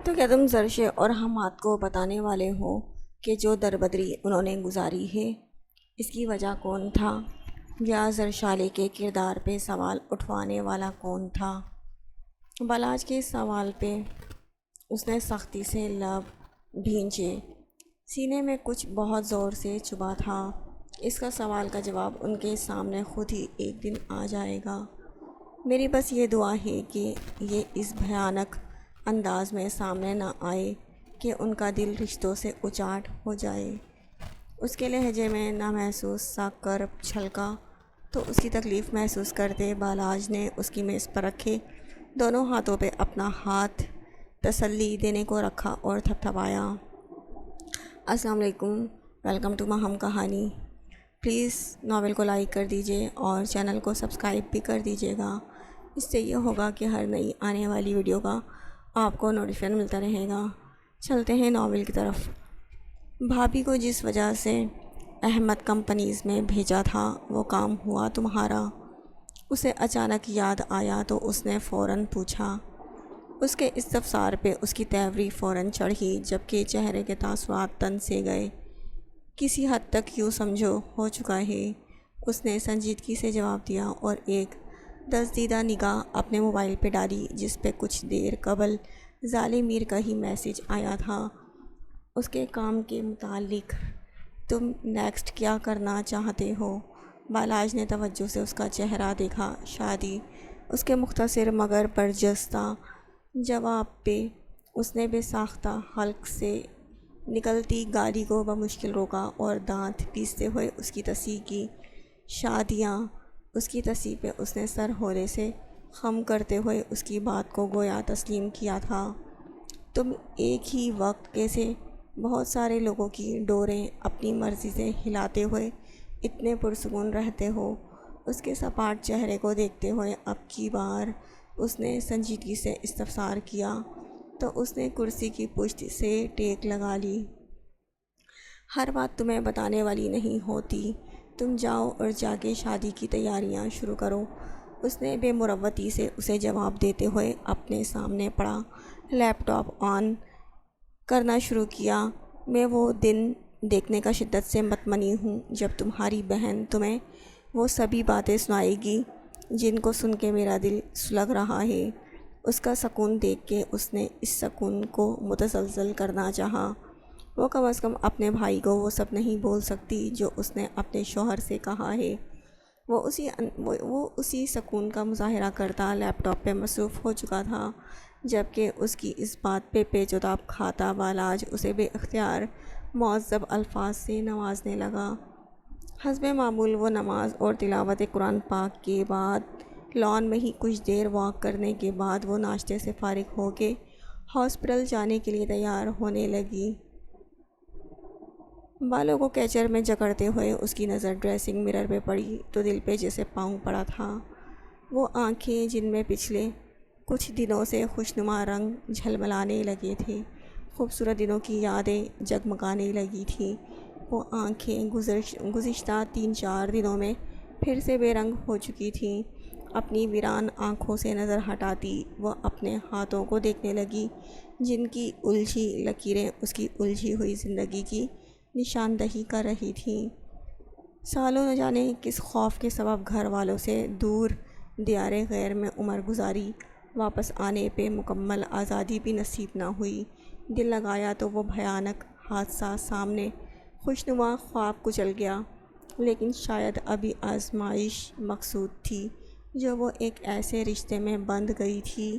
تو کیا تم زرشے اور حماد کو بتانے والے ہو کہ جو دربدری انہوں نے گزاری ہے اس کی وجہ کون تھا، یا زرشالے کے کردار پہ سوال اٹھوانے والا کون تھا؟ بالاج کے سوال پہ اس نے سختی سے لب بھینچے، سینے میں کچھ بہت زور سے چبھا تھا۔ اس کا سوال کا جواب ان کے سامنے خود ہی ایک دن آ جائے گا۔ میری بس یہ دعا ہے کہ یہ اس بھیانک انداز میں سامنے نہ آئے کہ ان کا دل رشتوں سے اچاٹ ہو جائے۔ اس کے لہجے میں نامحسوس سا کرب چھلکا تو اس کی تکلیف محسوس کرتے بالاج نے اس کی میز پر رکھے دونوں ہاتھوں پہ اپنا ہاتھ تسلی دینے کو رکھا اور تھپتھپایا۔ السلام علیکم، ویلکم ٹو ماہم کہانی۔ پلیز ناول کو لائک کر دیجیے اور چینل کو سبسکرائب بھی کر دیجیے گا۔ اس سے یہ ہوگا کہ ہر نئی آنے والی ویڈیو کا آپ کو نوٹیفیکیشن ملتا رہے گا۔ چلتے ہیں ناول کی طرف۔ بھابھی کو جس وجہ سے احمد کمپنیز میں بھیجا تھا وہ کام ہوا تمہارا؟ اسے اچانک یاد آیا تو اس نے فوراً پوچھا۔ اس کے استفسار پہ اس کی تیوری فوراً چڑھی جبکہ چہرے کے تاثرات تن سے گئے۔ کسی حد تک یوں سمجھو ہو چکا ہے، اس نے سنجیدگی سے جواب دیا اور ایک دزدیدہ نگاہ اپنے موبائل پہ ڈالی جس پہ کچھ دیر قبل ظالم میر کا ہی میسج آیا تھا اس کے کام کے متعلق۔ تم نیکسٹ کیا کرنا چاہتے ہو؟ بالاج نے توجہ سے اس کا چہرہ دیکھا۔ شادی، اس کے مختصر مگر برجستہ جواب پہ اس نے بے ساختہ حلق سے نکلتی گالی کو بمشکل روکا اور دانت پیستے ہوئے اس کی تصحیح کی۔ شادیاں، اس کی تصحیح پہ اس نے سر ہولے سے خم کرتے ہوئے اس کی بات کو گویا تسلیم کیا تھا۔ تم ایک ہی وقت کیسے بہت سارے لوگوں کی ڈوریں اپنی مرضی سے ہلاتے ہوئے اتنے پرسکون رہتے ہو؟ اس کے سپاٹ چہرے کو دیکھتے ہوئے اب کی بار اس نے سنجیدگی سے استفسار کیا تو اس نے کرسی کی پشت سے ٹیک لگا لی۔ ہر بات تمہیں بتانے والی نہیں ہوتی، تم جاؤ اور جا کے شادی کی تیاریاں شروع کرو، اس نے بے مروتی سے اسے جواب دیتے ہوئے اپنے سامنے پڑا لیپ ٹاپ آن کرنا شروع کیا۔ میں وہ دن دیکھنے کا شدت سے متمنی ہوں جب تمہاری بہن تمہیں وہ سبھی باتیں سنائے گی جن کو سن کے میرا دل سلگ رہا ہے۔ اس کا سکون دیکھ کے اس نے اس سکون کو متزلزل کرنا چاہا۔ وہ کم از کم اپنے بھائی کو وہ سب نہیں بول سکتی جو اس نے اپنے شوہر سے کہا ہے۔ وہ اسی سکون کا مظاہرہ کرتا لیپ ٹاپ پہ مصروف ہو چکا تھا جبکہ اس کی اس بات پہ پیچ و تاب کھاتا بالاج اسے بے اختیار معذب الفاظ سے نوازنے لگا۔ حسب معمول وہ نماز اور تلاوت قرآن پاک کے بعد لان میں ہی کچھ دیر واک کرنے کے بعد وہ ناشتے سے فارغ ہو کے ہاسپٹل جانے کے لیے تیار ہونے لگی۔ بالوں کو کیچر میں جکڑتے ہوئے اس کی نظر ڈریسنگ مرر پہ پڑی تو دل پہ جیسے پاؤں پڑا تھا۔ وہ آنکھیں جن میں پچھلے کچھ دنوں سے خوشنما رنگ جھلملانے لگے تھے، خوبصورت دنوں کی یادیں جگمگانے لگی تھیں، وہ آنکھیں گزشتہ 3-4 دنوں میں پھر سے بے رنگ ہو چکی تھیں۔ اپنی ویران آنکھوں سے نظر ہٹاتی وہ اپنے ہاتھوں کو دیکھنے لگی جن کی الجھی لکیریں اس کی الجھی ہوئی زندگی کی نشاندہی کر رہی تھیں۔ سالوں نہ جانے کس خوف کے سبب گھر والوں سے دور دیار غیر میں عمر گزاری، واپس آنے پہ مکمل آزادی بھی نصیب نہ ہوئی۔ دل لگایا تو وہ بھیانک حادثہ سامنے خوشنما خواب کچل گیا، لیکن شاید ابھی آزمائش مقصود تھی جو وہ ایک ایسے رشتے میں بندھ گئی تھی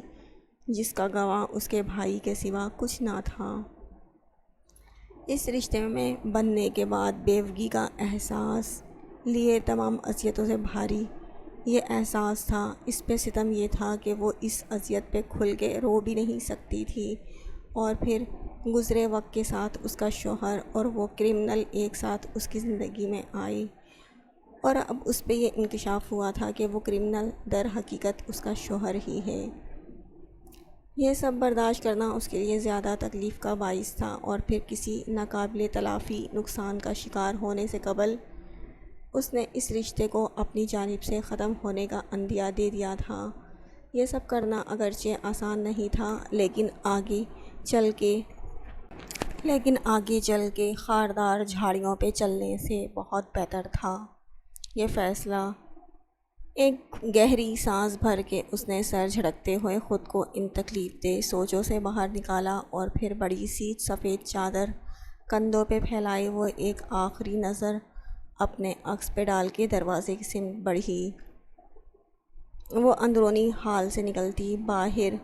جس کا گواہ اس کے بھائی کے سوا کچھ نہ تھا۔ اس رشتے میں بندھنے کے بعد بیوگی کا احساس لیے تمام اذیتوں سے بھاری یہ احساس تھا۔ اس پہ ستم یہ تھا کہ وہ اس اذیت پہ کھل کے رو بھی نہیں سکتی تھی، اور پھر گزرے وقت کے ساتھ اس کا شوہر اور وہ کرمنل ایک ساتھ اس کی زندگی میں آئے، اور اب اس پہ یہ انکشاف ہوا تھا کہ وہ کرمنل در حقیقت اس کا شوہر ہی ہے۔ یہ سب برداشت کرنا اس کے لیے زیادہ تکلیف کا باعث تھا، اور پھر کسی ناقابل تلافی نقصان کا شکار ہونے سے قبل اس نے اس رشتے کو اپنی جانب سے ختم ہونے کا عندیہ دے دیا تھا۔ یہ سب کرنا اگرچہ آسان نہیں تھا، لیکن آگے چل کے خاردار جھاڑیوں پہ چلنے سے بہت بہتر تھا۔ یہ فیصلہ ایک گہری سانس بھر کے اس نے سر جھٹکتے ہوئے خود کو ان تکلیف دہ سوچوں سے باہر نکالا، اور پھر بڑی سی سفید چادر کندھوں پہ پھیلائے وہ ایک آخری نظر اپنے عکس پہ ڈال کے دروازے کی سمت بڑھی۔ وہ اندرونی ہال سے نکلتی باہر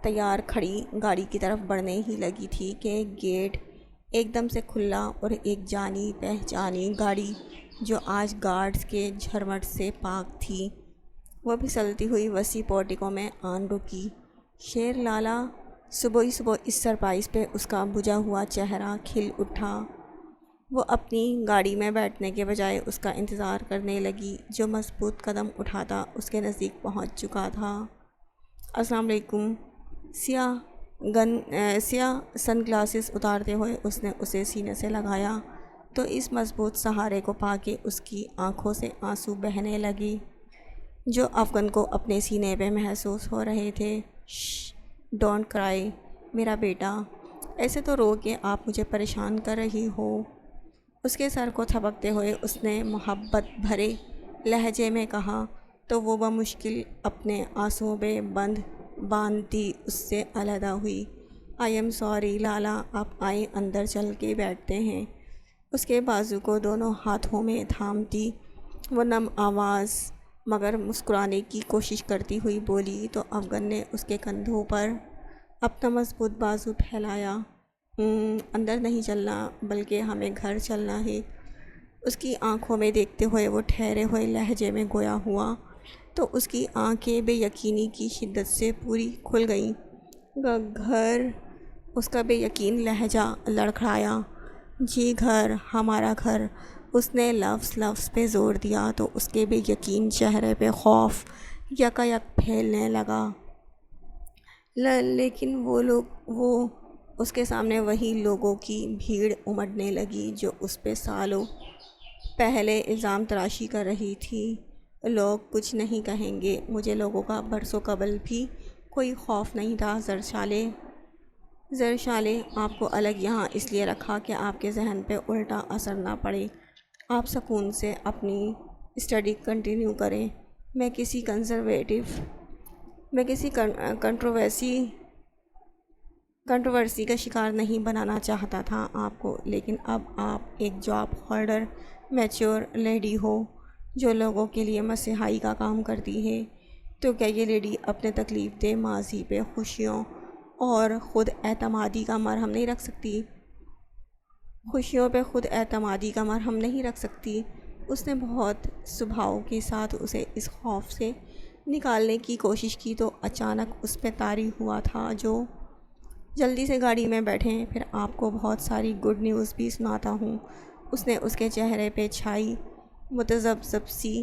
تیار کھڑی گاڑی کی طرف بڑھنے ہی لگی تھی کہ گیٹ ایک دم سے کھلا اور ایک جانی پہچانی گاڑی جو آج گارڈز کے جھرمٹ سے پاک تھی، وہ پھسلتی ہوئی وسیع پورٹیکو میں آن رکی۔ شیر لالا صبح ہی صبح اس سرپرائز پہ اس کا بجھا ہوا چہرہ کھل اٹھا۔ وہ اپنی گاڑی میں بیٹھنے کے بجائے اس کا انتظار کرنے لگی، جو مضبوط قدم اٹھاتا اس کے نزدیک پہنچ چکا تھا۔ السلام علیکم۔ سیاہ سن گلاسز اتارتے ہوئے اس نے اسے سینے سے لگایا تو اس مضبوط سہارے کو پا کے اس کی آنکھوں سے آنسو بہنے لگے جو افغان کو اپنے سینے پہ محسوس ہو رہے تھے۔ ڈونٹ کرائی میرا بیٹا، ایسے تو رو کے آپ مجھے پریشان کر رہی ہو۔ اس کے سر کو تھپکتے ہوئے اس نے محبت بھرے لہجے میں کہا تو وہ بمشکل اپنے آنسوؤں پہ باندھتی اس سے علیحدہ ہوئی۔ آئی ایم سوری لالا، آپ آئیں، اندر چل کے بیٹھتے ہیں۔ اس کے بازو کو دونوں ہاتھوں میں تھامتی وہ نم آواز مگر مسکرانے کی کوشش کرتی ہوئی بولی تو افغان نے اس کے کندھوں پر اپنا مضبوط بازو پھیلایا۔ اندر نہیں چلنا بلکہ ہمیں گھر چلنا ہے۔ اس کی آنکھوں میں دیکھتے ہوئے وہ ٹھہرے ہوئے لہجے میں گویا ہوا تو اس کی آنکھیں بے یقینی کی شدت سے پوری کھل گئیں۔ گھر، اس کا بے یقین لہجہ لڑکھڑایا۔ جی گھر، ہمارا گھر، اس نے لفظ پہ زور دیا تو اس کے بے یقین چہرے پہ خوف یکایک پھیلنے لگا۔ لیکن وہ اس کے سامنے وہی لوگوں کی بھیڑ امڑنے لگی جو اس پہ سالوں پہلے الزام تراشی کر رہی تھی۔ لوگ کچھ نہیں کہیں گے، مجھے لوگوں کا برسوں قبل بھی کوئی خوف نہیں تھا۔ زرشالے آپ کو الگ یہاں اس لیے رکھا کہ آپ کے ذہن پہ الٹا اثر نہ پڑے، آپ سکون سے اپنی اسٹڈی کنٹینیو کریں۔ میں کسی کنٹروورسی کا شکار نہیں بنانا چاہتا تھا آپ کو، لیکن اب آپ ایک جاب ہولڈر میچور لیڈی ہو جو لوگوں کے لیے مسیحائی کا کام کرتی ہے، تو کیا یہ لیڈی اپنے تکلیف دہ ماضی پہ خوشیوں اور خود اعتمادی کا مرہم نہیں رکھ سکتی؟ اس نے بہت سبھاؤ کے ساتھ اسے اس خوف سے نکالنے کی کوشش کی تو اچانک اس پہ طاری ہوا تھا جو جلدی سے گاڑی میں بیٹھیں، پھر آپ کو بہت ساری گڈ نیوز بھی سناتا ہوں۔ اس نے اس کے چہرے پہ چھائی متذبذب سی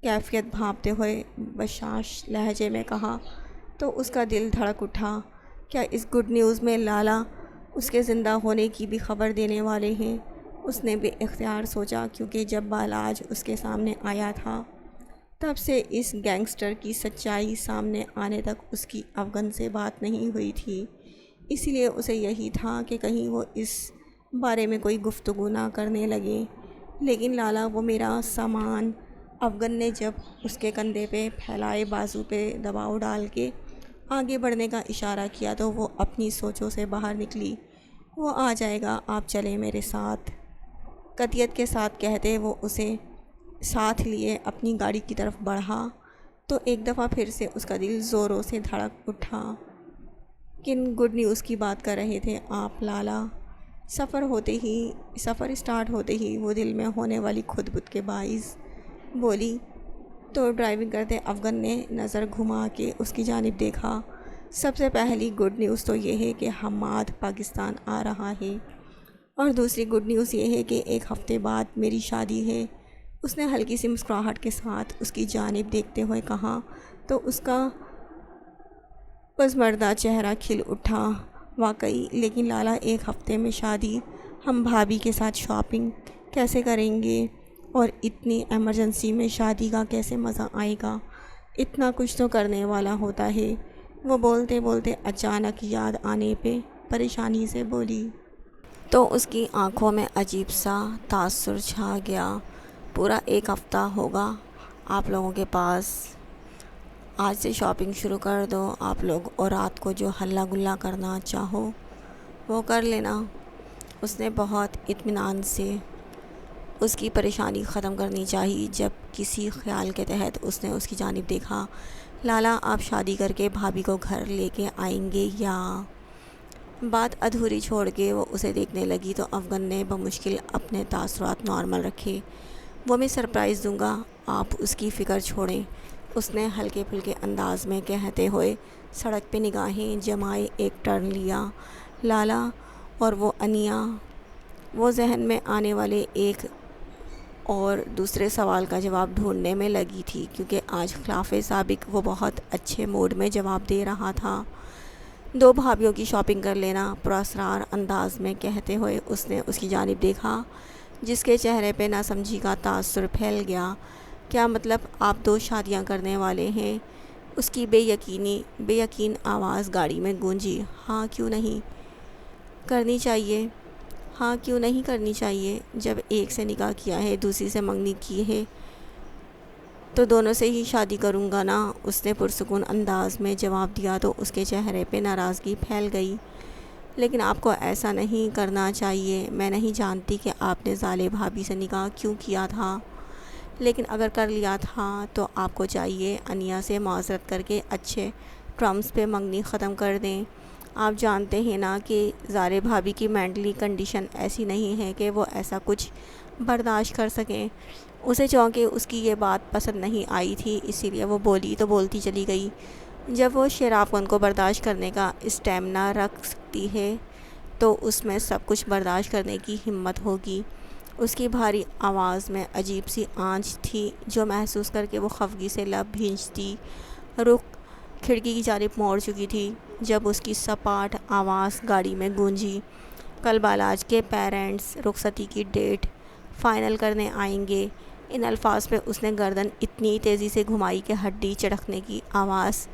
کیفیت بھانپتے ہوئے بشاش لہجے میں کہا تو اس کا دل دھڑک اٹھا۔ کیا اس گڈ نیوز میں لالا اس کے زندہ ہونے کی بھی خبر دینے والے ہیں؟ اس نے بے اختیار سوچا، کیونکہ جب بالاج اس کے سامنے آیا تھا تب سے اس گینگسٹر کی سچائی سامنے آنے تک اس کی افغان سے بات نہیں ہوئی تھی، اس لیے اسے یہی تھا کہ کہیں وہ اس بارے میں کوئی گفتگو نہ کرنے لگے۔ لیکن لالا وہ میرا سامان، افغان نے جب اس کے کندھے پہ پھیلائے بازو پہ دباؤ ڈال کے آگے بڑھنے کا اشارہ کیا تو وہ اپنی سوچوں سے باہر نکلی۔ وہ آ جائے گا، آپ چلیں میرے ساتھ، قطعیت کے ساتھ کہتے وہ اسے ساتھ لیے اپنی گاڑی کی طرف بڑھا تو ایک دفعہ پھر سے اس کا دل زوروں سے دھڑک اٹھا۔ کن گڈ نیوز کی بات کر رہے تھے آپ لالا؟ سفر اسٹارٹ ہوتے ہی وہ دل میں ہونے والی خود بت کے باعث بولی تو ڈرائیونگ کرتے افغان نے نظر گھما کے اس کی جانب دیکھا۔ سب سے پہلی گڈ نیوز تو یہ ہے کہ حماد پاکستان آ رہا ہے، اور دوسری گڈ نیوز یہ ہے کہ 1 ہفتے بعد میری شادی ہے۔ اس نے ہلکی سی مسکراہٹ کے ساتھ اس کی جانب دیکھتے ہوئے کہا تو اس کا پسماردہ چہرہ کھل اٹھا۔ واقعی؟ لیکن لالا 1 ہفتے میں شادی، ہم بھابھی کے ساتھ شاپنگ کیسے کریں گے؟ اور اتنی ایمرجنسی میں شادی کا کیسے مزہ آئے گا؟ اتنا کچھ تو کرنے والا ہوتا ہے۔ وہ بولتے بولتے اچانک یاد آنے پہ پریشانی سے بولی تو اس کی آنکھوں میں عجیب سا تاثر چھا گیا۔ پورا 1 ہفتہ ہوگا آپ لوگوں کے پاس، آج سے شاپنگ شروع کر دو آپ لوگ، اور رات کو جو ہلا گلا کرنا چاہو وہ کر لینا۔ اس نے بہت اطمینان سے اس کی پریشانی ختم کرنی چاہی جب کسی خیال کے تحت اس نے اس کی جانب دیکھا۔ لالا آپ شادی کر کے بھابھی کو گھر لے کے آئیں گے یا؟ بات ادھوری چھوڑ کے وہ اسے دیکھنے لگی تو افغان نے بمشکل اپنے تاثرات نارمل رکھے۔ وہ میں سرپرائز دوں گا، آپ اس کی فکر چھوڑیں، اس نے ہلکے پھلکے انداز میں کہتے ہوئے سڑک پہ نگاہیں جمائے ایک ٹرن لیا۔ لالا اور وہ انیا وہ ذہن میں آنے والے ایک اور دوسرے سوال کا جواب ڈھونڈنے میں لگی تھی، کیونکہ آج خلاف سابق وہ بہت اچھے موڈ میں جواب دے رہا تھا۔ 2 بھابھیوں کی شاپنگ کر لینا، پراسرار انداز میں کہتے ہوئے اس نے اس کی جانب دیکھا، جس کے چہرے پہ ناسمجھی کا تاثر پھیل گیا۔ کیا مطلب آپ 2 شادیاں کرنے والے ہیں؟ اس کی بے یقین آواز گاڑی میں گونجی۔ ہاں کیوں نہیں کرنی چاہیے؟ ہاں کیوں نہیں کرنی چاہیے؟ جب ایک سے نکاح کیا ہے، دوسری سے منگنی کی ہے تو دونوں سے ہی شادی کروں گا نا، اس نے پرسکون انداز میں جواب دیا تو اس کے چہرے پہ ناراضگی پھیل گئی۔ لیکن آپ کو ایسا نہیں کرنا چاہیے، میں نہیں جانتی کہ آپ نے ظالے بھابھی سے نکاح کیوں کیا تھا، لیکن اگر کر لیا تھا تو آپ کو چاہیے انیا سے معذرت کر کے اچھے ٹرمز پہ منگنی ختم کر دیں۔ آپ جانتے ہیں نا کہ ظالے بھابھی کی مینٹلی کنڈیشن ایسی نہیں ہے کہ وہ ایسا کچھ برداشت کر سکیں۔ اسے چونکہ اس کی یہ بات پسند نہیں آئی تھی، اسی لیے وہ بولی تو بولتی چلی گئی۔ جب وہ شیراپن کو برداشت کرنے کا اسٹیمنا رکھ سکتی ہے تو اس میں سب کچھ برداشت کرنے کی ہمت ہوگی۔ اس کی بھاری آواز میں عجیب سی آنچ تھی جو محسوس کر کے وہ خفگی سے لب بھینچتی رخ کھڑکی کی جانب موڑ چکی تھی جب اس کی سپاٹ آواز گاڑی میں گونجی۔ کل بالاج کے پیرنٹس رخصتی کی ڈیٹ فائنل کرنے آئیں گے۔ ان الفاظ پہ اس نے گردن اتنی تیزی سے گھمائی کہ ہڈی چڑکنے کی آواز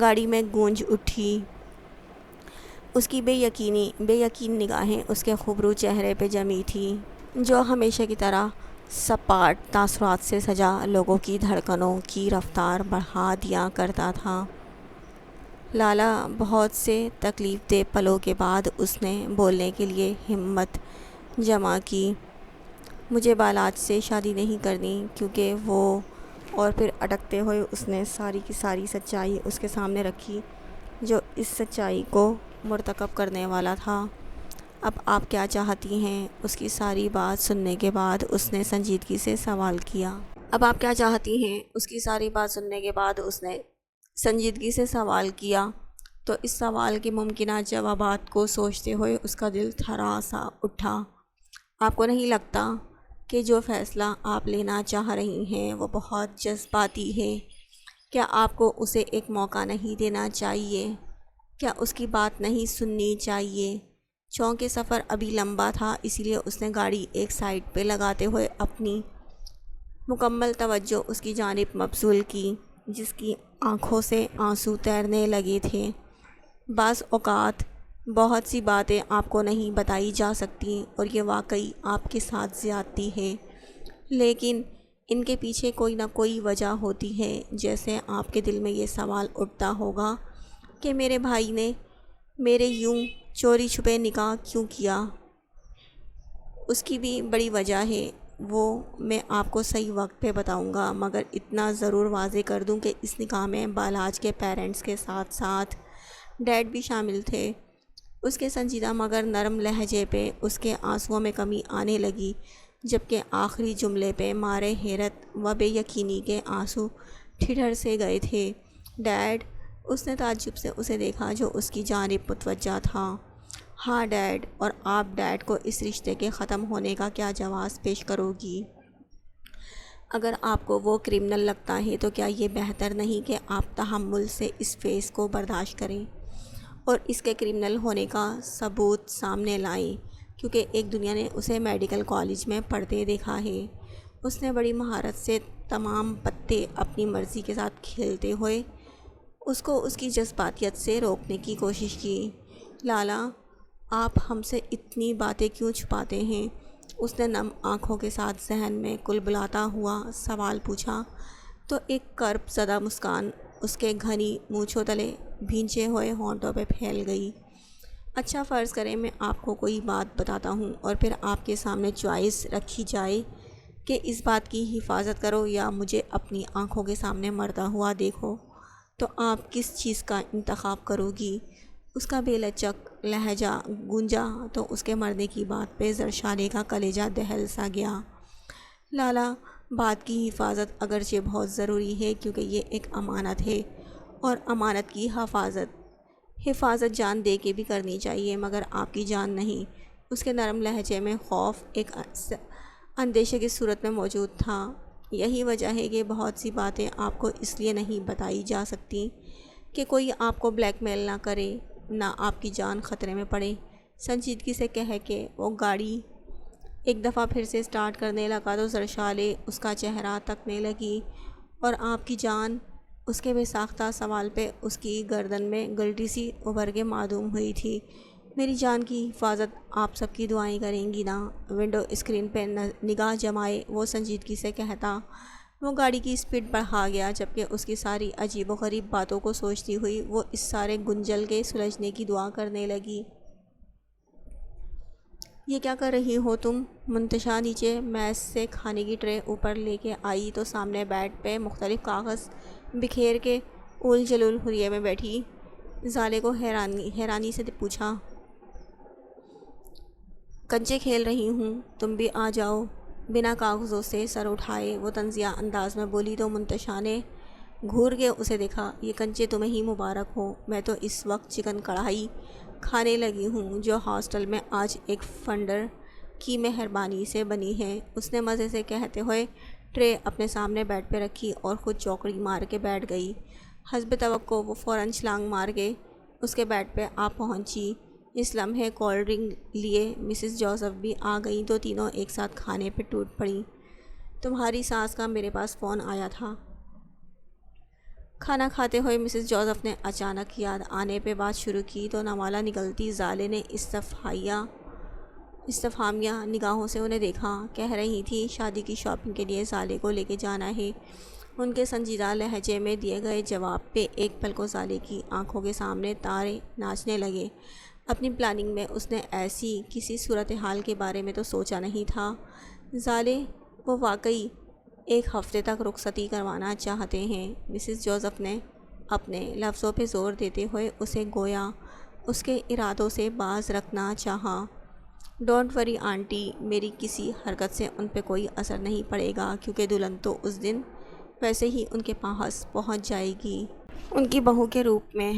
گاڑی میں گونج اٹھی۔ اس کی بے یقین نگاہیں اس کے خوبرو چہرے پہ جمی تھیں جو ہمیشہ کی طرح سپاٹ تاثرات سے سجا لوگوں کی دھڑکنوں کی رفتار بڑھا دیا کرتا تھا۔ لالا بہت سے تکلیف دہ پلوں کے بعد اس نے بولنے کے لیے ہمت جمع کی، مجھے بالاج سے شادی نہیں کرنی کیونکہ وہ، اور پھر اٹکتے ہوئے اس نے ساری کی ساری سچائی اس کے سامنے رکھی جو اس سچائی کو مرتکب کرنے والا تھا۔ اب آپ کیا چاہتی ہیں؟ اس کی ساری بات سننے کے بعد اس نے سنجیدگی سے سوال کیا۔ اب آپ کیا چاہتی ہیں؟ اس کی ساری بات سننے کے بعد اس نے سنجیدگی سے سوال کیا تو اس سوال کے ممکنہ جوابات کو سوچتے ہوئے اس کا دل تھرا سا اٹھا۔ آپ کو نہیں لگتا کہ جو فیصلہ آپ لینا چاہ رہی ہیں وہ بہت جذباتی ہے؟ کیا آپ کو اسے ایک موقع نہیں دینا چاہیے؟ کیا اس کی بات نہیں سننی چاہیے؟ چونکہ سفر ابھی لمبا تھا، اسی لیے اس نے گاڑی ایک سائڈ پہ لگاتے ہوئے اپنی مکمل توجہ اس کی جانب مبذول کی، جس کی آنکھوں سے آنسو تیرنے لگے تھے۔ بعض اوقات بہت سی باتیں آپ کو نہیں بتائی جا سکتی اور یہ واقعی آپ کے ساتھ زیادتی ہے، لیکن ان کے پیچھے کوئی نہ کوئی وجہ ہوتی ہے۔ جیسے آپ کے دل میں یہ سوال اٹھتا ہوگا کہ میرے بھائی نے میرے یوں چوری چھپے نکاح کیوں کیا، اس کی بھی بڑی وجہ ہے، وہ میں آپ کو صحیح وقت پہ بتاؤں گا، مگر اتنا ضرور واضح کر دوں کہ اس نکاح میں بالاج کے پیرنٹس کے ساتھ ساتھ ڈیڈ بھی شامل تھے۔ اس کے سنجیدہ مگر نرم لہجے پہ اس کے آنسوؤں میں کمی آنے لگی، جبکہ آخری جملے پہ مارے حیرت و بے یقینی کے آنسو ٹھٹر سے گئے تھے۔ ڈیڈ؟ اس نے تعجب سے اسے دیکھا جو اس کی جانب متوجہ تھا۔ ہاں ڈیڈ، اور آپ ڈیڈ کو اس رشتے کے ختم ہونے کا کیا جواز پیش کرو گی؟ اگر آپ کو وہ کرمنل لگتا ہے تو کیا یہ بہتر نہیں کہ آپ تحمل سے اس فیس کو برداشت کریں اور اس کے کرمنل ہونے کا ثبوت سامنے لائیں، کیونکہ ایک دنیا نے اسے میڈیکل کالج میں پڑھتے دیکھا ہے۔ اس نے بڑی مہارت سے تمام پتے اپنی مرضی کے ساتھ کھیلتے ہوئے اس کو اس کی جذباتیت سے روکنے کی کوشش کی۔ لالا آپ ہم سے اتنی باتیں کیوں چھپاتے ہیں؟ اس نے نم آنکھوں کے ساتھ ذہن میں کلبلاتا ہوا سوال پوچھا تو ایک کرب زدہ مسکان اس کے گھنی مونچھوں تلے بھینچے ہوئے ہونٹوں پہ پھیل گئی۔ اچھا، فرض کریں میں آپ کو کوئی بات بتاتا ہوں اور پھر آپ کے سامنے چوائس رکھی جائے کہ اس بات کی حفاظت کرو یا مجھے اپنی آنکھوں کے سامنے مرتا ہوا دیکھو، تو آپ کس چیز کا انتخاب کرو گی؟ اس کا بے لچک لہجہ گونجا تو اس کے مرنے کی بات پہ زرشالے کا کلیجہ دہل سا گیا۔ لالا، بات کی حفاظت اگرچہ بہت ضروری ہے کیونکہ یہ ایک امانت ہے، اور امانت کی حفاظت جان دے کے بھی کرنی چاہیے، مگر آپ کی جان نہیں۔ اس کے نرم لہجے میں خوف ایک اندیشے کی صورت میں موجود تھا۔ یہی وجہ ہے کہ بہت سی باتیں آپ کو اس لیے نہیں بتائی جا سکتی کہ کوئی آپ کو بلیک میل نہ کرے، نہ آپ کی جان خطرے میں پڑے۔ سنجیدگی سے کہہ کے وہ گاڑی ایک دفعہ پھر سے سٹارٹ کرنے لگا تو زرشالے اس کا چہرہ تکنے لگی، اور آپ کی جان؟ اس کے بے ساختہ سوال پہ اس کی گردن میں گلٹی سی ابھر کے معدوم ہوئی تھی۔ میری جان کی حفاظت آپ سب کی دعائیں کریں گی نا؟ ونڈو اسکرین پہ نگاہ جمائے وہ سنجیدگی سے کہتا۔ وہ گاڑی کی سپیڈ بڑھا گیا، جبکہ اس کی ساری عجیب و غریب باتوں کو سوچتی ہوئی وہ اس سارے گنجل کے سلجھنے کی دعا کرنے لگی۔ یہ کیا کر رہی ہو تم؟ منتشا نیچے میز سے کھانے کی ٹرے اوپر لے کے آئی تو سامنے بیڈ پہ مختلف کاغذ بکھیر کے اول جلول حریے میں بیٹھی زالے کو حیرانی سے پوچھا۔ کنچے کھیل رہی ہوں، تم بھی آ جاؤ۔ بنا کاغذوں سے سر اٹھائے وہ طنزیہ انداز میں بولی تو منتشا نے گھور کے اسے دیکھا۔ یہ کنچے تمہیں ہی مبارک ہو، میں تو اس وقت چکن کڑھائی کھانے لگی ہوں جو ہاسٹل میں آج ایک فنڈر کی مہربانی سے بنی ہے۔ اس نے مزے سے کہتے ہوئے ٹرے اپنے سامنے بیڈ پہ رکھی اور خود چوکڑی مار کے بیٹھ گئی۔ حسب توقع وہ فوراً چھلانگ مار کے اس کے بیڈ پہ آ پہنچی۔ اس لمحے کولڈ ڈرنک لیے مسز جوزف بھی آ گئیں تو تینوں ایک ساتھ کھانے پہ ٹوٹ پڑیں۔ تمہاری ساس کا میرے پاس فون آیا تھا۔ کھانا کھاتے ہوئے مسز جوزف نے اچانک یاد آنے پہ بات شروع کی تو نوالا نگلتی زالے نے استفہامیہ نگاہوں سے انہیں دیکھا۔ کہہ رہی تھی شادی کی شاپنگ کے لیے زالے کو لے کے جانا ہے۔ ان کے سنجیدہ لہجے میں دیے گئے جواب پہ ایک پل کو زالے کی آنکھوں کے سامنے تارے ناچنے لگے۔ اپنی پلاننگ میں اس نے ایسی کسی صورتحال کے بارے میں تو سوچا نہیں تھا۔ زالے، وہ واقعی ایک ہفتے تک رخصتی کروانا چاہتے ہیں۔ مسز جوزف نے اپنے لفظوں پہ زور دیتے ہوئے اسے گویا اس کے ارادوں سے باز رکھنا چاہا۔ ڈونٹ وری آنٹی، میری کسی حرکت سے ان پہ کوئی اثر نہیں پڑے گا کیونکہ دلہن تو اس دن ویسے ہی ان کے پاس پہنچ جائے گی ان کی بہو کے روپ میں۔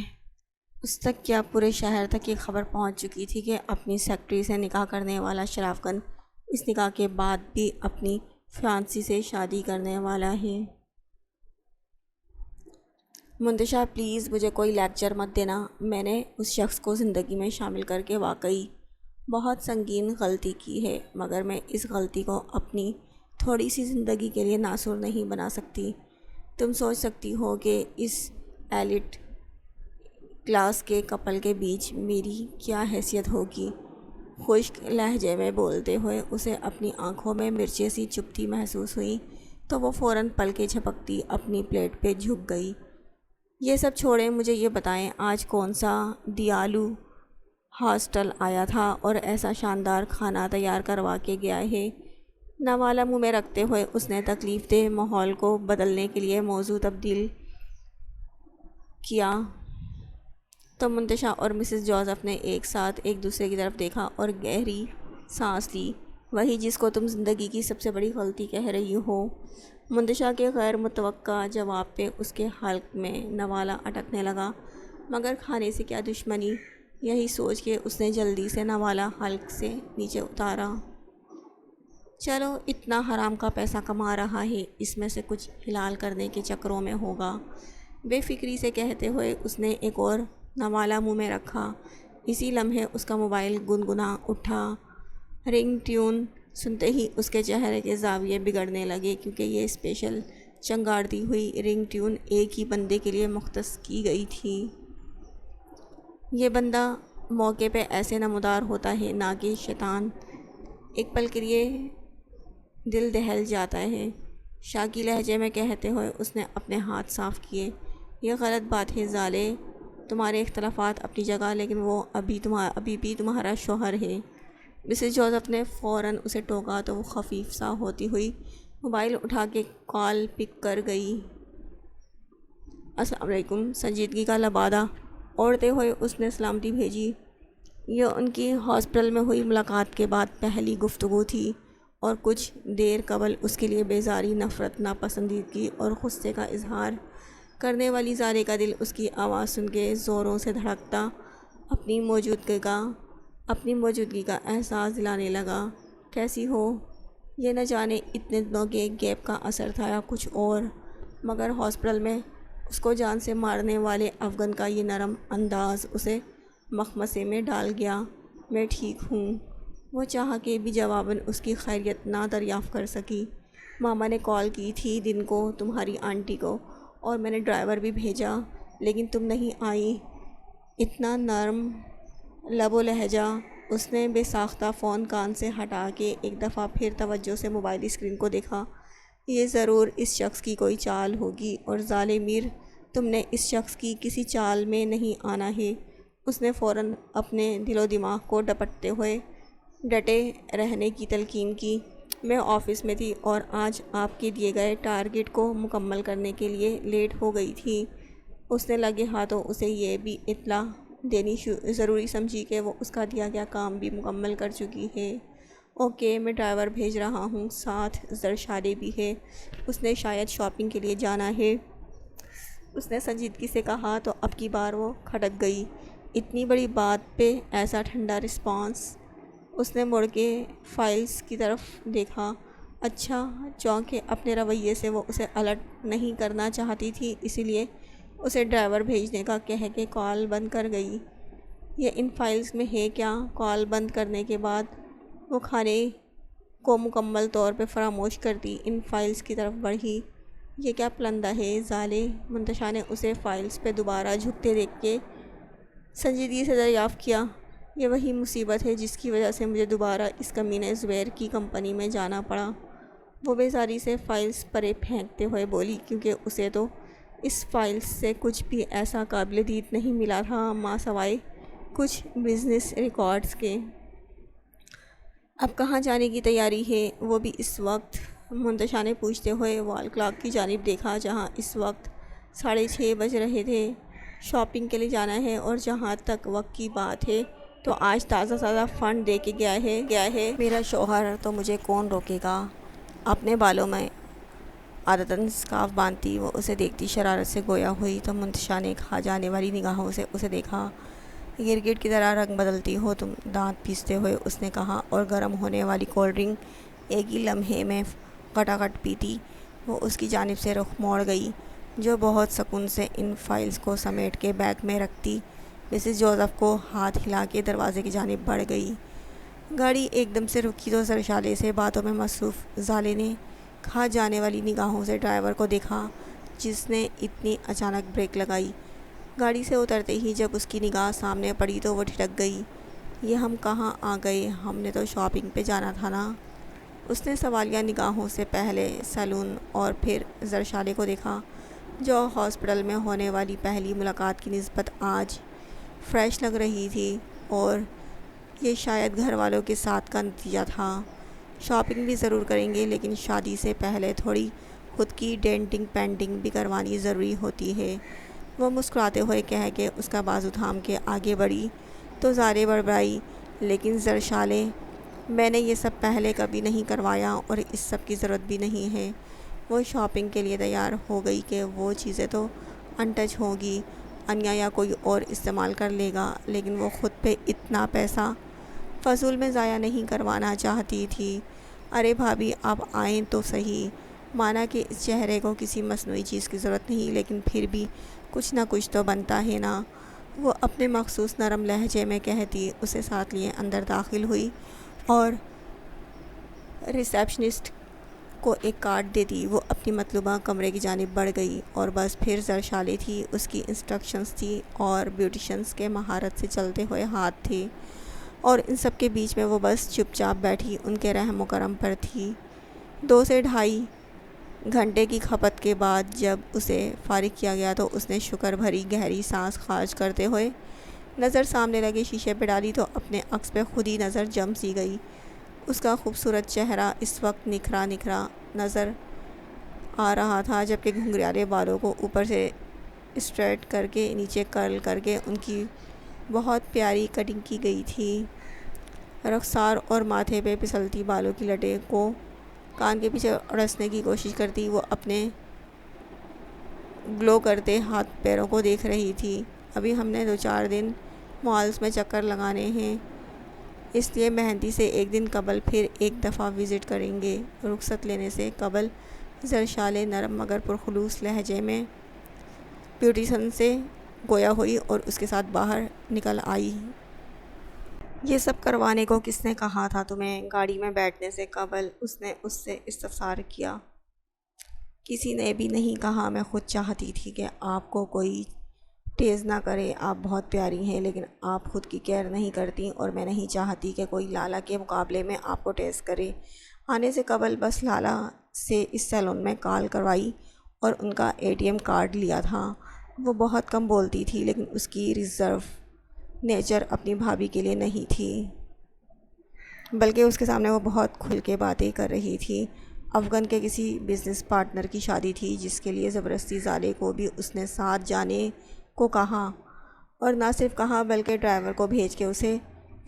اس تک کیا پورے شہر تک یہ خبر پہنچ چکی تھی کہ اپنی سیکرٹری سے نکاح کرنے والا شراف گن اس نکاح کے بعد بھی اپنی فیانسی سے شادی کرنے والا ہے۔ منتشا پلیز مجھے کوئی لیکچر مت دینا۔ میں نے اس شخص کو زندگی میں شامل کر کے واقعی بہت سنگین غلطی کی ہے، مگر میں اس غلطی کو اپنی تھوڑی سی زندگی کے لیے ناسور نہیں بنا سکتی۔ تم سوچ سکتی ہو کہ اس ایلیٹ کلاس کے کپل کے بیچ میری کیا حیثیت ہوگی؟ خشک لہجے میں بولتے ہوئے اسے اپنی آنکھوں میں مرچیں سی چبھتی محسوس ہوئی تو وہ فوراً پلکیں جھپکتی اپنی پلیٹ پہ جھک گئی۔ یہ سب چھوڑیں، مجھے یہ بتائیں آج کون سا دیالو ہاسٹل آیا تھا اور ایسا شاندار کھانا تیار کروا کے گیا ہے؟ نوالا منہ میں رکھتے ہوئے اس نے تکلیف دہ ماحول کو بدلنے کے لیے موضوع تبدیل کیا تو منتشا اور مسز جوزف نے ایک ساتھ ایک دوسرے کی طرف دیکھا اور گہری سانس لی۔ وہی جس کو تم زندگی کی سب سے بڑی غلطی کہہ رہی ہو؟ منتشا کے غیر متوقع جواب پہ اس کے حلق میں نوالا اٹکنے لگا۔ مگر کھانے سے کیا دشمنی؟ یہی سوچ کے اس نے جلدی سے نوالا حلق سے نیچے اتارا۔ چلو، اتنا حرام کا پیسہ کما رہا ہے، اس میں سے کچھ حلال کرنے کے چکروں میں ہوگا۔ بے فکری سے کہتے ہوئے اس نے ایک اور نوالا منہ میں رکھا۔ اسی لمحے اس کا موبائل گنگنا اٹھا۔ رنگ ٹیون سنتے ہی اس کے چہرے کے زاویے بگڑنے لگے کیونکہ یہ اسپیشل چنگاڑتی ہوئی رنگ ٹیون ایک ہی بندے کے لیے مختص کی گئی تھی۔ یہ بندہ موقع پہ ایسے نمودار ہوتا ہے نہ کہ شیطان۔ ایک پل کے لیے دل دہل جاتا ہے۔ شاکی لہجے میں کہتے ہوئے اس نے اپنے ہاتھ صاف کیے۔ یہ غلط بات ہے زالے، تمہارے اختلافات اپنی جگہ، لیکن وہ ابھی بھی تمہارا شوہر ہے۔ مسز جوزف نے فوراً اسے ٹوکا تو وہ خفیف سا ہوتی ہوئی موبائل اٹھا کے کال پک کر گئی۔ السلام علیکم، سنجیدگی کا لبادہ اوڑھتے ہوئے اس نے سلامتی بھیجی۔ یہ ان کی ہاسپٹل میں ہوئی ملاقات کے بعد پہلی گفتگو تھی، اور کچھ دیر قبل اس کے لیے بیزاری، نفرت، ناپسندیدگی اور غصے کا اظہار کرنے والی زالے کا دل اس کی آواز سن کے زوروں سے دھڑکتا اپنی موجودگی کا احساس دلانے لگا۔ کیسی ہو؟ یہ نہ جانے اتنے دنوں کے گیپ کا اثر تھا یا کچھ اور، مگر ہاسپٹل میں اس کو جان سے مارنے والے افغان کا یہ نرم انداز اسے مخمصے میں ڈال گیا۔ میں ٹھیک ہوں، وہ چاہ کے بھی جواباً اس کی خیریت نہ دریافت کر سکی۔ ماما نے کال کی تھی دن کو تمہاری آنٹی کو، اور میں نے ڈرائیور بھی بھیجا، لیکن تم نہیں آئی۔ اتنا نرم لب و لہجہ۔ اس نے بے ساختہ فون کان سے ہٹا کے ایک دفعہ پھر توجہ سے موبائل اسکرین کو دیکھا۔ یہ ضرور اس شخص کی کوئی چال ہوگی، اور ظالے میر، تم نے اس شخص کی کسی چال میں نہیں آنا ہے۔ اس نے فوراً اپنے دل و دماغ کو ڈپٹتے ہوئے ڈٹے رہنے کی تلقین کی۔ میں آفس میں تھی اور آج آپ کے دیے گئے ٹارگٹ کو مکمل کرنے کے لیے لیٹ ہو گئی تھی۔ اس نے لگے ہاتھوں اسے یہ بھی اطلاع دینی ضروری سمجھی کہ وہ اس کا دیا گیا کام بھی مکمل کر چکی ہے۔ اوکے، میں ڈرائیور بھیج رہا ہوں، ساتھ زرشالے بھی ہے، اس نے شاید شاپنگ کے لیے جانا ہے۔ اس نے سنجیدگی سے کہا تو اب کی بار وہ کھٹک گئی۔ اتنی بڑی بات پہ ایسا ٹھنڈا رسپانس۔ اس نے مڑ کے فائلز کی طرف دیکھا۔ اچھا، چونکہ اپنے رویے سے وہ اسے الرٹ نہیں کرنا چاہتی تھی، اسی لیے اسے ڈرائیور بھیجنے کا کہہ کے کال بند کر گئی۔ یہ ان فائلز میں ہے کیا؟ کال بند کرنے کے بعد وہ کھانے کو مکمل طور پہ فراموش کرتی ان فائلز کی طرف بڑھی۔ یہ کیا پلندہ ہے ظالے؟ منتشا نے اسے فائلز پہ دوبارہ جھکتے دیکھ کے سنجیدگی سے دریافت کیا۔ یہ وہی مصیبت ہے جس کی وجہ سے مجھے دوبارہ اس کمینے زبیر کی کمپنی میں جانا پڑا، وہ بیزاری سے فائلز پرے پھینکتے ہوئے بولی، کیونکہ اسے تو اس فائلز سے کچھ بھی ایسا قابل دید نہیں ملا تھا ماں سوائے کچھ بزنس ریکارڈز کے۔ اب کہاں جانے کی تیاری ہے؟ وہ بھی اس وقت؟ منتشا نے پوچھتے ہوئے وال کلاک کی جانب دیکھا، جہاں اس وقت 6:30 بج رہے تھے۔ شاپنگ کے لیے جانا ہے، اور جہاں تک وقت کی بات ہے تو آج تازہ فنڈ دے کے گیا ہے میرا شوہر، تو مجھے کون روکے گا؟ اپنے بالوں میں عادتاً اسکارف باندھتی وہ اسے دیکھتی شرارت سے گویا ہوئی، تو منتشا نے کھا جانے والی نگاہوں سے اسے دیکھا۔ گرگٹ کی طرح رنگ بدلتی ہو تم، دانت پیستے ہوئے اس نے کہا، اور گرم ہونے والی کولڈ ڈرنک ایک ہی لمحے میں کٹاکٹ پیتی وہ اس کی جانب سے رخ موڑ گئی، جو بہت سکون سے ان فائلز کو سمیٹ کے بیگ میں رکھتی مسز جوزف کو ہاتھ ہلا کے دروازے کی جانب بڑھ گئی۔ گاڑی ایک دم سے رکی تو زرشالے سے باتوں میں مصروف ظالے نے کھا جانے والی نگاہوں سے ڈرائیور کو دیکھا، جس نے اتنی اچانک بریک لگائی۔ گاڑی سے اترتے ہی جب اس کی نگاہ سامنے پڑی تو وہ ٹھٹک گئی۔ یہ ہم کہاں آ گئے؟ ہم نے تو شاپنگ پہ جانا تھا نا؟ اس نے سوالیہ نگاہوں سے پہلے سیلون اور پھر زرشالے کو دیکھا، جو ہاسپٹل میں ہونے والی پہلی ملاقات کی نسبت آج فریش لگ رہی تھی، اور یہ شاید گھر والوں کے ساتھ کا نتیجہ تھا۔ شاپنگ بھی ضرور کریں گے، لیکن شادی سے پہلے تھوڑی خود کی ڈینٹنگ پینٹنگ بھی کروانی ضروری ہوتی ہے، وہ مسکراتے ہوئے کہہ کے اس کا بازو تھام کے آگے بڑھی تو زارے بڑبڑائی، لیکن زرشالے، میں نے یہ سب پہلے کبھی نہیں کروایا اور اس سب کی ضرورت بھی نہیں ہے۔ وہ شاپنگ کے لیے تیار ہو گئی کہ وہ چیزیں تو ان ٹچ ہوں گی، انیا یا کوئی اور استعمال کر لے گا، لیکن وہ خود پہ اتنا پیسہ فضول میں ضائع نہیں کروانا چاہتی تھی۔ ارے بھابھی، آپ آئیں تو صحیح۔ مانا کہ اس چہرے کو کسی مصنوعی چیز کی ضرورت نہیں، لیکن پھر بھی کچھ نہ کچھ تو بنتا ہے نا، وہ اپنے مخصوص نرم لہجے میں کہتی اسے ساتھ لیے اندر داخل ہوئی، اور ریسیپشنسٹ کو ایک کارڈ دے دی۔ وہ اپنی مطلوبہ کمرے کی جانب بڑھ گئی اور بس پھر زرشالے تھی، اس کی انسٹرکشنز تھی اور بیوٹیشنز کے مہارت سے چلتے ہوئے ہاتھ تھے، اور ان سب کے بیچ میں وہ بس چپ چاپ بیٹھی ان کے رحم و کرم پر تھی۔ 2 سے 2.5 گھنٹے کی کھپت کے بعد جب اسے فارغ کیا گیا تو اس نے شکر بھری گہری سانس خارج کرتے ہوئے نظر سامنے لگے شیشے پہ ڈالی تو اپنے عکس پہ خود ہی نظر جم سی گئی۔ اس کا خوبصورت چہرہ اس وقت نکھرا نکھرا نظر آ رہا تھا، جبکہ گھنگریالے بالوں کو اوپر سے اسٹریٹ کر کے نیچے کرل کر کے ان کی بہت پیاری کٹنگ کی گئی تھی۔ رخسار اور ماتھے پہ پھسلتی بالوں کی لٹیں کو کان کے پیچھے اڑسنے کی کوشش کرتی وہ اپنے گلو کرتے ہاتھ پیروں کو دیکھ رہی تھی۔ ابھی ہم نے 2-4 دن مالز میں چکر لگانے ہیں، اس لیے مہندی سے ایک دن قبل پھر ایک دفعہ وزٹ کریں گے۔ رخصت لینے سے قبل زرشالے نرم مگر پرخلوص لہجے میں بیوٹیشن سے گویا ہوئی اور اس کے ساتھ باہر نکل آئی۔ یہ سب کروانے کو کس نے کہا تھا تمہیں؟ گاڑی میں بیٹھنے سے قبل اس نے اس سے استفسار کیا۔ کسی نے بھی نہیں کہا، میں خود چاہتی تھی کہ آپ کو کوئی ٹیز نہ کرے۔ آپ بہت پیاری ہیں لیکن آپ خود کی کیئر نہیں کرتی اور میں نہیں چاہتی کہ کوئی لالا کے مقابلے میں آپ کو ٹیز کرے۔ آنے سے قبل بس لالا سے اس سیلون میں کال کروائی اور ان کا ATM کارڈ لیا تھا۔ وہ بہت کم بولتی تھی لیکن اس کی ریزرو نیچر اپنی بھابھی کے لیے نہیں تھی، بلکہ اس کے سامنے وہ بہت کھل کے باتیں کر رہی تھی۔ افغان کے کسی بزنس پارٹنر کی شادی تھی جس کے لیے زبردستی زالے کو بھی اس نے ساتھ جانے کو کہا، اور نہ صرف کہا بلکہ ڈرائیور کو بھیج کے اسے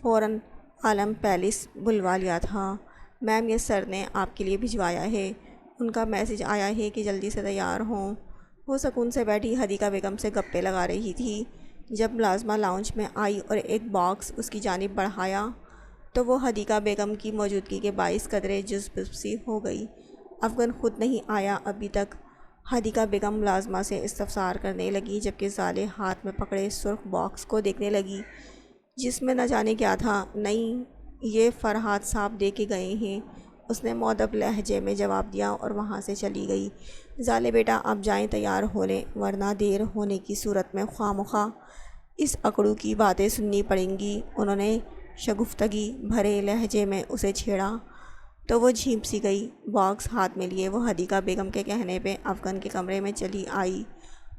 فوراً عالم پیلس بلوا لیا تھا۔ میم، یہ سر نے آپ کے لیے بھجوایا ہے، ان کا میسج آیا ہے کہ جلدی سے تیار ہوں۔ وہ سکون سے بیٹھی حدیقہ بیگم سے گپے لگا رہی تھی جب ملازمہ لاؤنج میں آئی اور ایک باکس اس کی جانب بڑھایا تو وہ حدیقہ بیگم کی موجودگی کے باعث قدرے جذب سی ہو گئی۔ افغان خود نہیں آیا ابھی تک؟ حدیقہ بیگم ملازمہ سے استفسار کرنے لگی جبکہ زالے ہاتھ میں پکڑے سرخ باکس کو دیکھنے لگی جس میں نہ جانے کیا تھا۔ نہیں، یہ فرحات صاحب دے کے گئے ہیں، اس نے مؤدب لہجے میں جواب دیا اور وہاں سے چلی گئی۔ زالے بیٹا آپ جائیں، تیار ہو لیں، ورنہ دیر ہونے کی صورت میں خواہ مخواہ اس اکڑو کی باتیں سننی پڑیں گی۔ انہوں نے شگفتگی بھرے لہجے میں اسے چھیڑا تو وہ جھیپ سی گئی۔ باکس ہاتھ میں لیے وہ حدیقہ بیگم کے کہنے پہ افغان کے کمرے میں چلی آئی۔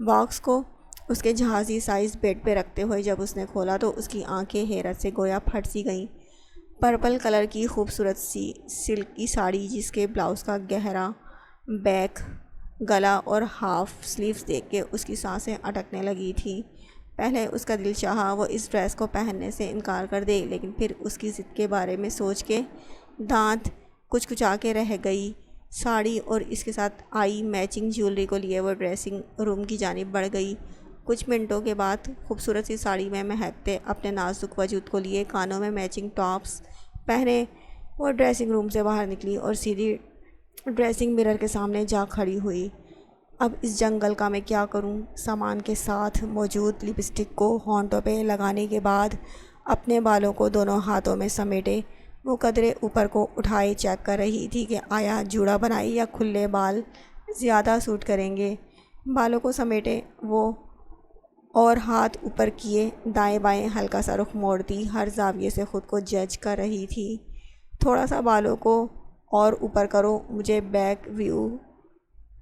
باکس کو اس کے جہازی سائز بیڈ پہ رکھتے ہوئے جب اس نے کھولا تو اس کی آنکھیں حیرت سے گویا پھٹ سی گئیں۔ پرپل کلر کی خوبصورت سی سلک کی ساڑی جس کے بلاؤز کا گہرا بیک، گلا اور ہاف سلیوز دیکھ کے اس کی سانسیں اٹکنے لگی تھیں۔ پہلے اس کا دل چاہا وہ اس ڈریس کو پہننے سے انکار کر دے، لیکن پھر اس کی ضد کے بارے میں سوچ کے دانت کچکچا کے رہ گئی۔ ساڑی اور اس کے ساتھ آئی میچنگ جیولری کو لیے وہ ڈریسنگ روم کی جانب بڑھ گئی۔ کچھ منٹوں کے بعد خوبصورت سی ساڑی میں مہکتے اپنے نازک وجود کو لیے کانوں میں میچنگ ٹاپس پہنے وہ ڈریسنگ روم سے باہر نکلی اور سیدھی ڈریسنگ مرر کے سامنے جا کھڑی ہوئی۔ اب اس جنگل کا میں کیا کروں؟ سامان کے ساتھ موجود لپسٹک کو ہونٹوں پہ لگانے کے بعد اپنے بالوں کو دونوں ہاتھوں میں سمیٹے وہ قدرے اوپر کو اٹھائے چیک کر رہی تھی کہ آیا جوڑا بنائی یا کھلے بال زیادہ سوٹ کریں گے۔ بالوں کو سمیٹے وہ اور ہاتھ اوپر کیے دائیں بائیں ہلکا سا رخ موڑتی ہر زاویے سے خود کو جج کر رہی تھی۔ تھوڑا سا بالوں کو اور اوپر کرو، مجھے بیک ویو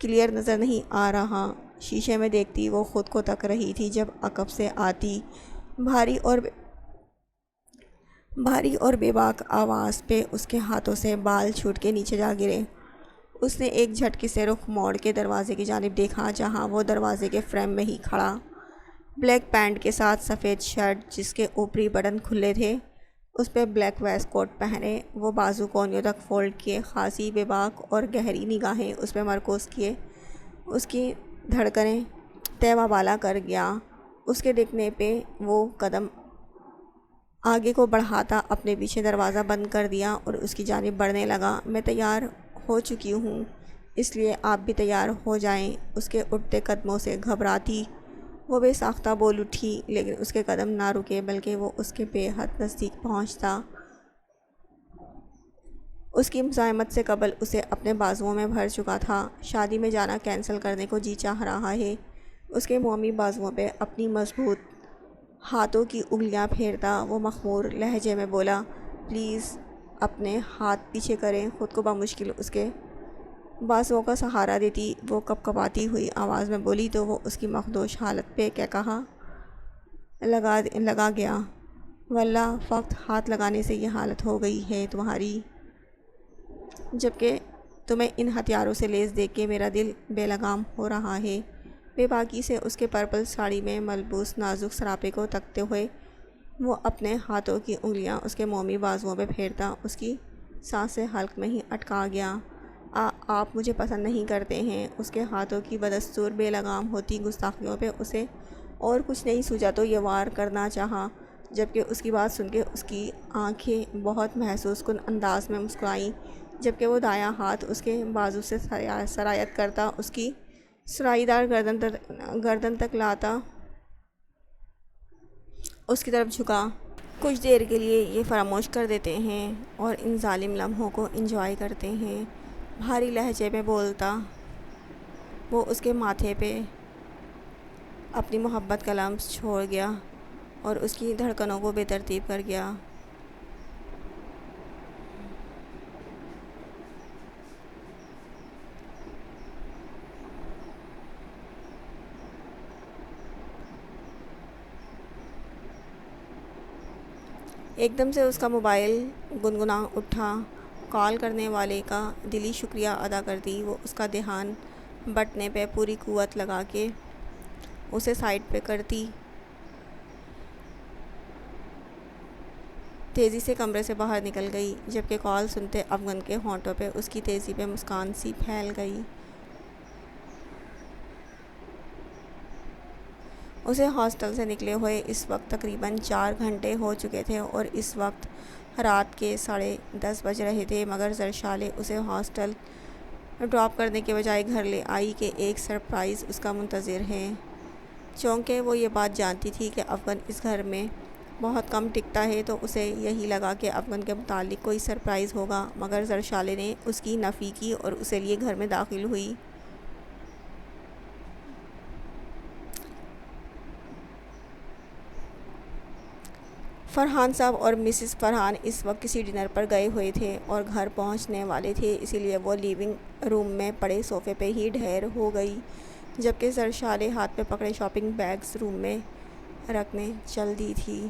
کلیئر نظر نہیں آ رہا۔ شیشے میں دیکھتی وہ خود کو تک رہی تھی جب عقب سے آتی بھاری اور بے باک آواز پہ اس کے ہاتھوں سے بال چھوٹ کے نیچے جا گرے۔ اس نے ایک جھٹکے سے رخ موڑ کے دروازے کی جانب دیکھا جہاں وہ دروازے کے فریم میں ہی کھڑا، بلیک پینٹ کے ساتھ سفید شرٹ جس کے اوپری بٹن کھلے تھے، اس پہ بلیک ویسٹ کوٹ پہنے وہ بازو کونیوں تک فولڈ کیے خاصی بے باک اور گہری نگاہیں اس پہ مرکوز کیے۔ اس کی دھڑکنیں تیزی بالا کر گیا۔ اس کے دیکھنے پہ وہ قدم آگے کو بڑھاتا اپنے پیچھے دروازہ بند کر دیا اور اس کی جانب بڑھنے لگا۔ میں تیار ہو چکی ہوں، اس لیے آپ بھی تیار ہو جائیں۔ اس کے اٹھتے قدموں سے گھبراتی وہ بے ساختہ بول اٹھی، لیکن اس کے قدم نہ رکے بلکہ وہ اس کے بے حد نزدیک پہنچتا اس کی مزاحمت سے قبل اسے اپنے بازوؤں میں بھر چکا تھا۔ شادی میں جانا کینسل کرنے کو جی چاہ رہا ہے۔ اس کے مومی بازوؤں پہ اپنی مضبوط ہاتھوں کی انگلیاں پھیرتا وہ مخمور لہجے میں بولا، پلیز اپنے ہاتھ پیچھے کریں۔ خود کو بمشکل اس کے بازوؤں کا سہارا دیتی وہ کپکپاتی ہوئی آواز میں بولی تو وہ اس کی مخدوش حالت پہ کیا کہا لگا گیا، واللہ فقط ہاتھ لگانے سے یہ حالت ہو گئی ہے تمہاری، جبکہ تمہیں ان ہتھیاروں سے لیس دیکھ کے میرا دل بے لگام ہو رہا ہے۔ بے باکی سے اس کے پرپل ساڑی میں ملبوس نازک سراپے کو تکتے ہوئے وہ اپنے ہاتھوں کی انگلیاں اس کے مومی بازوؤں پہ پھیرتا اس کی سانسیں حلق میں ہی اٹکا گیا۔ آپ مجھے پسند نہیں کرتے ہیں۔ اس کے ہاتھوں کی بدستور بے لگام ہوتی گستاخیوں پہ اسے اور کچھ نہیں سوجا تو یہ وار کرنا چاہا، جبکہ اس کی بات سن کے اس کی آنکھیں بہت محسوس کن انداز میں مسکرائیں، جبکہ وہ دایاں ہاتھ اس کے بازو سے سرایت کرتا اس کی سرائی دار گردن تک لاتا اس کی طرف جھکا۔ کچھ دیر کے لیے یہ فراموش کر دیتے ہیں اور ان ظالم لمحوں کو انجوائے کرتے ہیں، بھاری لہجے میں بولتا وہ اس کے ماتھے پہ اپنی محبت کا لمس چھوڑ گیا اور اس کی دھڑکنوں کو بے ترتیب کر گیا۔ ایک دم سے اس کا موبائل گنگنا اٹھا۔ کال کرنے والے کا دلی شکریہ ادا کرتی وہ اس کا دھیان بٹنے پہ پوری قوت لگا کے اسے سائیڈ پہ کرتی تیزی سے کمرے سے باہر نکل گئی، جبکہ کال سنتے افغان کے ہونٹوں پہ اس کی تیزی پہ مسکان سی پھیل گئی۔ اسے ہاسٹل سے نکلے ہوئے اس وقت تقریباً 4 گھنٹے ہو چکے تھے اور اس وقت رات کے 10:30 بج رہے تھے، مگر زرشالے اسے ہاسٹل ڈراپ کرنے کے بجائے گھر لے آئی کہ ایک سرپرائز اس کا منتظر ہے۔ چونکہ وہ یہ بات جانتی تھی کہ افغان اس گھر میں بہت کم ٹکتا ہے تو اسے یہی لگا کہ افغان کے متعلق کوئی سرپرائز ہوگا، مگر زرشالے نے اس کی نفی کی اور اسے لیے گھر میں داخل ہوئی۔ فرحان صاحب اور مسز فرحان اس وقت کسی ڈنر پر گئے ہوئے تھے اور گھر پہنچنے والے تھے، اسی لیے وہ لیونگ روم میں پڑے صوفے پہ ہی ڈھیر ہو گئی، جبکہ زرشالے ہاتھ میں پکڑے شاپنگ بیگز روم میں رکھنے چل دی تھی۔